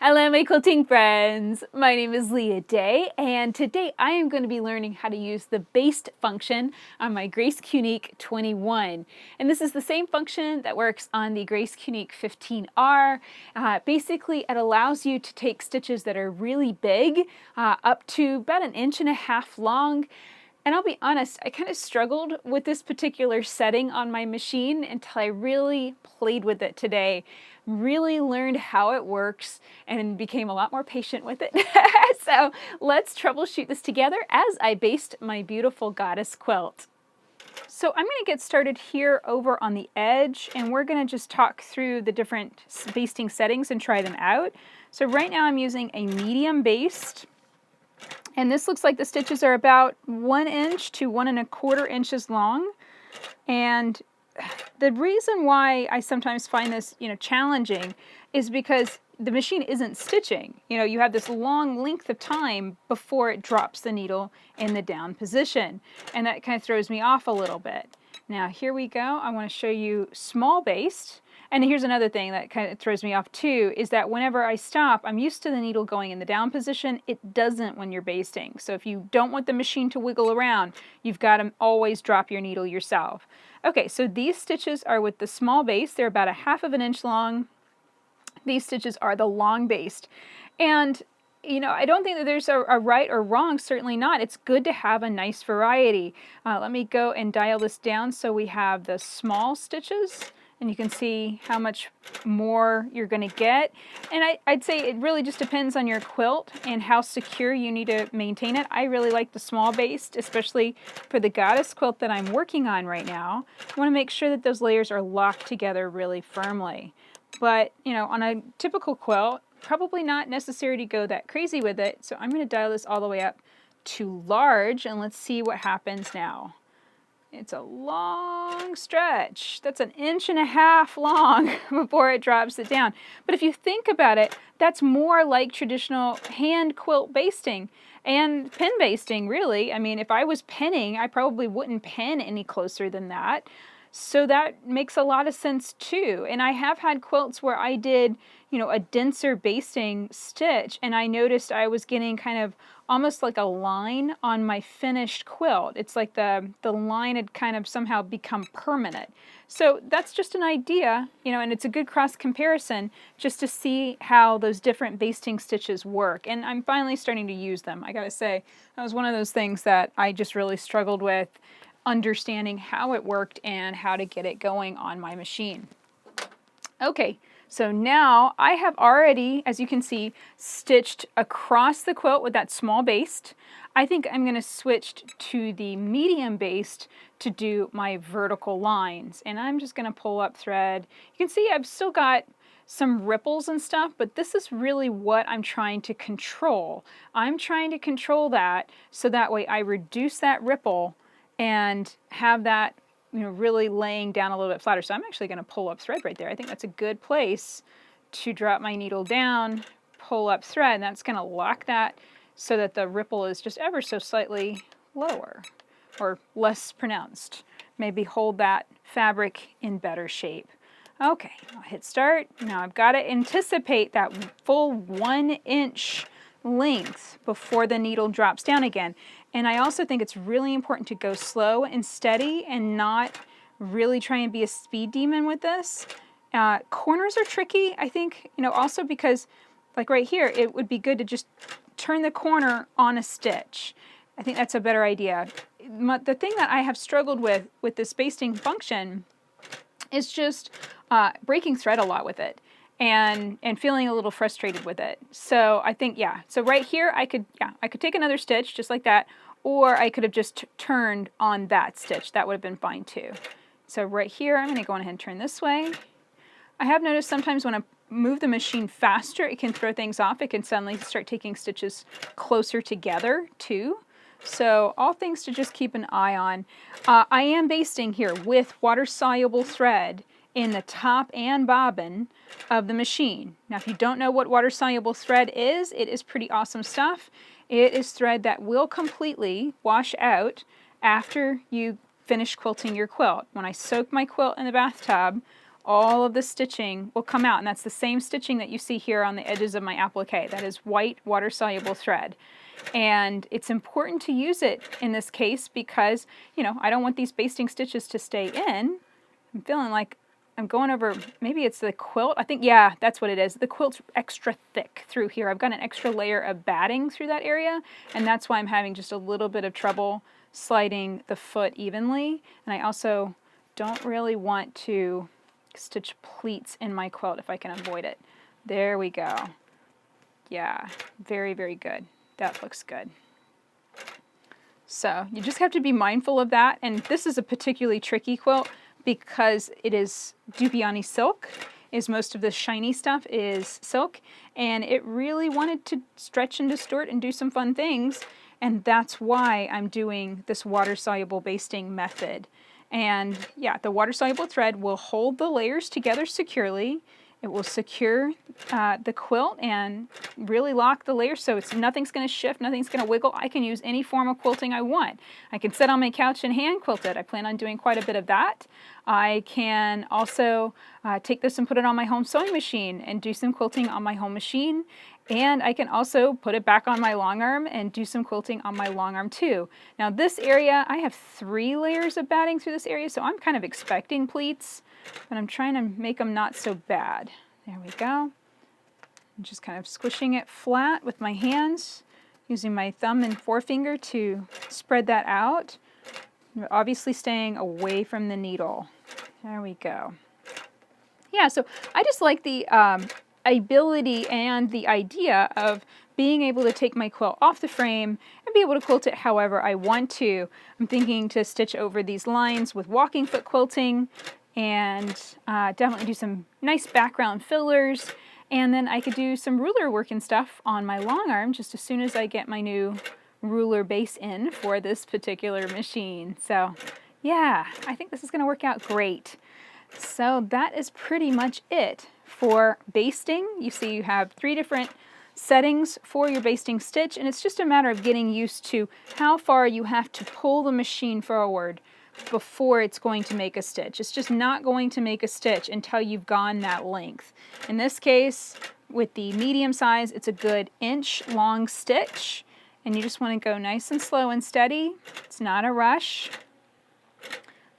Hello my quilting friends! My name is Leah Day, and today I am going to be learning how to use the Baste function on my Grace Qnique 21. And this is the same function that works on the Grace Qnique 15R. Basically, it allows you to take stitches that are really big, up to about 1.5 inches long. And I'll be honest, I kind of struggled with this particular setting on my machine until I really played with it today, really learned how it works, and became a lot more patient with it. So let's troubleshoot this together as I baste my beautiful goddess quilt. So I'm going to get started here over on the edge, and we're going to just talk through the different basting settings and try them out. So right now I'm using a medium baste. And this looks like the stitches are about 1 inch to 1¼ inches long. And the reason why I sometimes find this, challenging is because the machine isn't stitching. You have this long length of time before it drops the needle in the down position. And that kind of throws me off a little bit. Now here we go. I want to show you small baste. And here's another thing that kind of throws me off too, is that whenever I stop, I'm used to the needle going in the down position. It doesn't when you're basting. So if you don't want the machine to wiggle around, you've got to always drop your needle yourself. Okay, so these stitches are with the small baste. They're about 1/2 inch long. These stitches are the long baste. And I don't think that there's a right or wrong, certainly not. It's good to have a nice variety. Let me go and dial this down so we have the small stitches. And you can see how much more you're going to get. And I'd say it really just depends on your quilt and how secure you need to maintain it. I really like the small baste, especially for the goddess quilt that I'm working on right now. I want to make sure that those layers are locked together really firmly. But, on a typical quilt, probably not necessary to go that crazy with it. So I'm going to dial this all the way up to large, and let's see what happens now. It's a long stretch. That's 1.5 inches long before it drops it down. But if you think about it, that's more like traditional hand quilt basting and pin basting, really. I mean, if I was pinning, I probably wouldn't pin any closer than that. So that makes a lot of sense too. And I have had quilts where I did, a denser basting stitch, and I noticed I was getting kind of almost like a line on my finished quilt. It's like the line had kind of somehow become permanent. So that's just an idea, and it's a good cross comparison just to see how those different basting stitches work. And I'm finally starting to use them. I gotta say, that was one of those things that I just really struggled with, understanding how it worked and how to get it going on my machine. Okay, so now I have already, as you can see, stitched across the quilt with that small baste. I think I'm going to switch to the medium baste to do my vertical lines. And I'm just going to pull up thread. You can see I've still got some ripples and stuff, but this is really what I'm trying to control. I'm trying to control that so that way I reduce that ripple and have that really laying down a little bit flatter. So I'm actually going to pull up thread right there. I think that's a good place to drop my needle down, pull up thread, and that's going to lock that so that the ripple is just ever so slightly lower or less pronounced. Maybe hold that fabric in better shape. Okay, I'll hit start. Now I've got to anticipate that full 1 inch length before the needle drops down again. And I also think it's really important to go slow and steady and not really try and be a speed demon with this. Corners are tricky, I think, also because like right here, it would be good to just turn the corner on a stitch. I think that's a better idea. The thing that I have struggled with this basting function is just breaking thread a lot with it. And feeling a little frustrated with it. So I think, so right here I could take another stitch just like that, or I could have just turned on that stitch. That would have been fine too. So right here I'm going to go ahead and turn this way. I have noticed sometimes when I move the machine faster, it can throw things off. It can suddenly start taking stitches closer together too. So all things to just keep an eye on. I am basting here with water-soluble thread in the top and bobbin of the machine. Now if you don't know what water-soluble thread is, it is pretty awesome stuff. It is thread that will completely wash out after you finish quilting your quilt. When I soak my quilt in the bathtub, all of the stitching will come out, and that's the same stitching that you see here on the edges of my applique. That is white water-soluble thread. And it's important to use it in this case because, you know, I don't want these basting stitches to stay in. I'm feeling like I'm going over, maybe it's the quilt. I think, yeah, that's what it is. The quilt's extra thick through here. I've got an extra layer of batting through that area, and that's why I'm having just a little bit of trouble sliding the foot evenly. And I also don't really want to stitch pleats in my quilt if I can avoid it. There we go. Yeah, very, very good. That looks good. So you just have to be mindful of that. And this is a particularly tricky quilt because it is Dupioni silk, is most of the shiny stuff is silk, and it really wanted to stretch and distort and do some fun things, and that's why I'm doing this water-soluble basting method. And yeah, the water-soluble thread will hold the layers together securely. It will secure the quilt and really lock the layers so nothing's going to shift, nothing's going to wiggle. I can use any form of quilting I want. I can sit on my couch and hand quilt it. I plan on doing quite a bit of that. I can also take this and put it on my home sewing machine and do some quilting on my home machine. And I can also put it back on my long arm and do some quilting on my long arm too. Now this area, I have 3 layers of batting through this area, so I'm kind of expecting pleats, but I'm trying to make them not so bad. There we go. I'm just kind of squishing it flat with my hands, using my thumb and forefinger to spread that out. Obviously staying away from the needle. There we go. Yeah, so I just like the ability and the idea of being able to take my quilt off the frame and be able to quilt it however I want to. I'm thinking to stitch over these lines with walking foot quilting and definitely do some nice background fillers, and then I could do some ruler work and stuff on my long arm just as soon as I get my new ruler base in for this particular machine. So yeah, I think this is going to work out great. So that is pretty much it for basting. You see you have 3 different settings for your basting stitch, and it's just a matter of getting used to how far you have to pull the machine forward before it's going to make a stitch. It's just not going to make a stitch until you've gone that length. In this case, with the medium size, it's a good inch long stitch, and you just want to go nice and slow and steady. It's not a rush.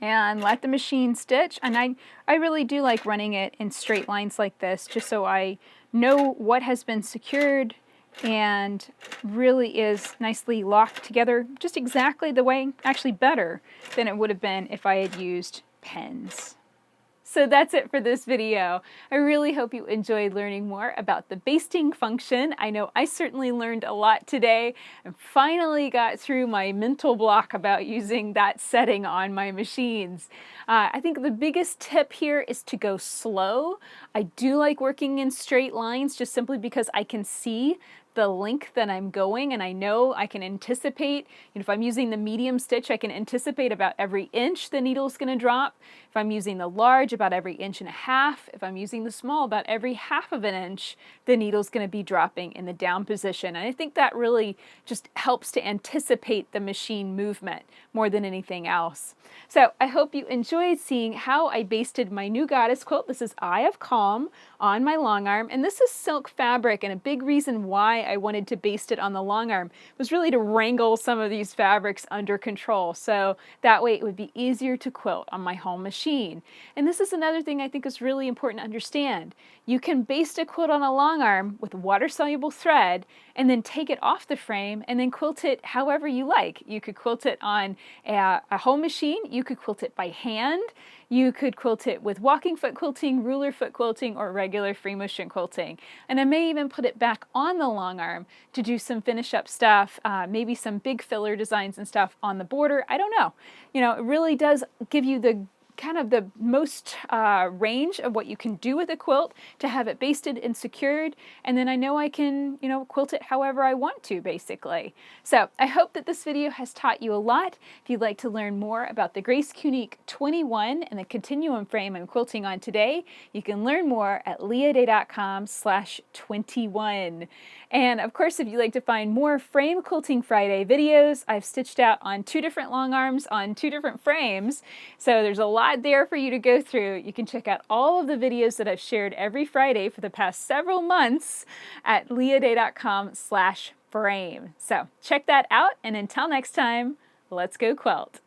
And let the machine stitch. And I really do like running it in straight lines like this, just so I know what has been secured and really is nicely locked together, just exactly the way, actually better than it would have been if I had used pens. So that's it for this video. I really hope you enjoyed learning more about the basting function. I know I certainly learned a lot today and finally got through my mental block about using that setting on my machines. I think the biggest tip here is to go slow. I do like working in straight lines just simply because I can see the length that I'm going, and I know I can anticipate, if I'm using the medium stitch, I can anticipate about every inch the needle's going to drop. If I'm using the large, about every 1.5 inches. If I'm using the small, about every 1/2 inch, the needle's going to be dropping in the down position. And I think that really just helps to anticipate the machine movement more than anything else. So I hope you enjoyed seeing how I basted my new goddess quilt. This is Eye of Calm on my long arm, and this is silk fabric, and a big reason why I wanted to baste it on the long arm was really to wrangle some of these fabrics under control, so that way it would be easier to quilt on my home machine. And this is another thing I think is really important to understand. You can baste a quilt on a long arm with water-soluble thread and then take it off the frame and then quilt it however you like. You could quilt it on a home machine, you could quilt it by hand, you could quilt it with walking foot quilting, ruler foot quilting, or regular free motion quilting. And I may even put it back on the long arm to do some finish up stuff, maybe some big filler designs and stuff on the border. I don't know. It really does give you the kind of the most range of what you can do with a quilt to have it basted and secured, and then I know I can, quilt it however I want to, basically. So I hope that this video has taught you a lot. If you'd like to learn more about the Grace Qnique 21 and the continuum frame I'm quilting on today, you can learn more at leahday.com/21. And of course, if you'd like to find more Frame Quilting Friday videos, I've stitched out on 2 different long arms on 2 different frames, so there's a lot lot there for you to go through. You can check out all of the videos that I've shared every Friday for the past several months at leahday.com/frame. So check that out, and until next time, let's go quilt.